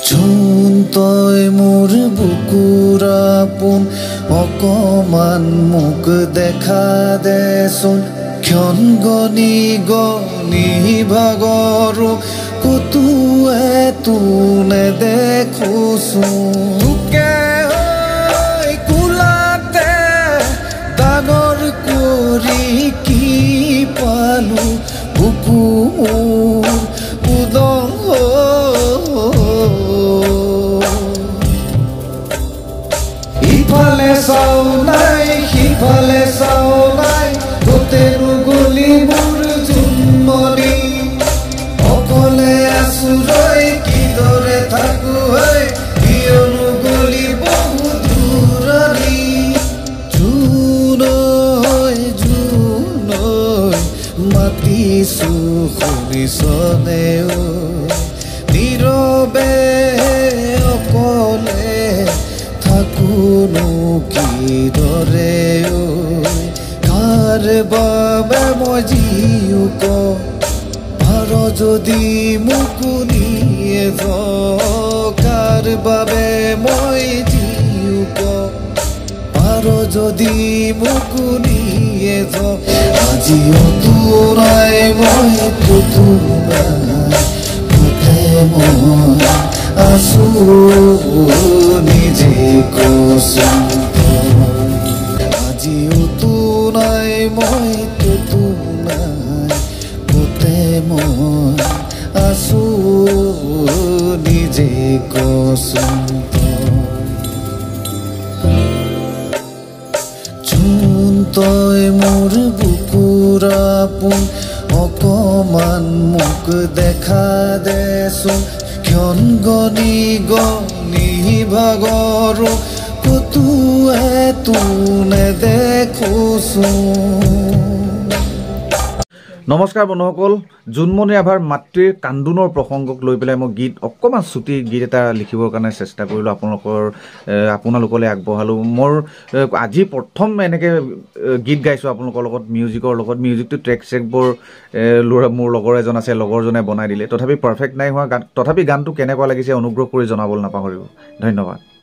চোন তই মোৰ বুকুৰ আপোন অকমান মোক দেখা দেচোন ক্ষণ গনি গনি ভাগৰো কতো এতো নেদেখোচোন কোলাতে ডাঙৰ কৰি কি পালো বুকুৰ উদং ইফালে চাও নাই সিফালে চাও নাই গোটেনো গলি মোৰ জুমনি অকলে আছো ৰৈ কিদৰে থাকো কিয়নো গলি বহু দূৰণি জুনৈ মাতিছো শুনিছনে নীৰৱে অকলে থাকোনো কিদৰে কাৰ বাবে মই জিও ক পাৰ যদি মুকুনিয়ে কাৰ বাবে মই জিও ক পাৰ যদি মুকুনিয়ে আজিও তোৰাই মই মই আছো নিজে কচোন আজিও তোৰাই মই গোটে মই আছো নিজে কচোন চোন তই মোৰ বুকুৰ আপোন অকমান মোক দেখা দেচোন ক্ষণ গনি গনি ভাগৰো কতো এতো নেদেখোচোন। নমস্কাৰ বন্ধুসকল, জোনমণি ৰাভাৰ মাতৃৰ কান্দোনৰ প্ৰসংগক লৈ পেলাই মই গীত অকণমান চুটি গীত এটা লিখিবৰ কাৰণে চেষ্টা কৰিলোঁ, আপোনালোকলৈ আগবঢ়ালোঁ। মোৰ আজি প্ৰথম এনেকৈ গীত গাইছোঁ আপোনালোকৰ লগত মিউজিকৰ লগত। মিউজিকটো ট্ৰেকবোৰ মোৰ লগৰ এজন আছে, লগৰজনে বনাই দিলে। তথাপি পাৰফেক্ট নাই হোৱা গান, তথাপি গানটো কেনেকুৱা লাগিছে অনুগ্ৰহ কৰি জনাবলৈ নাপাহৰিব। ধন্যবাদ।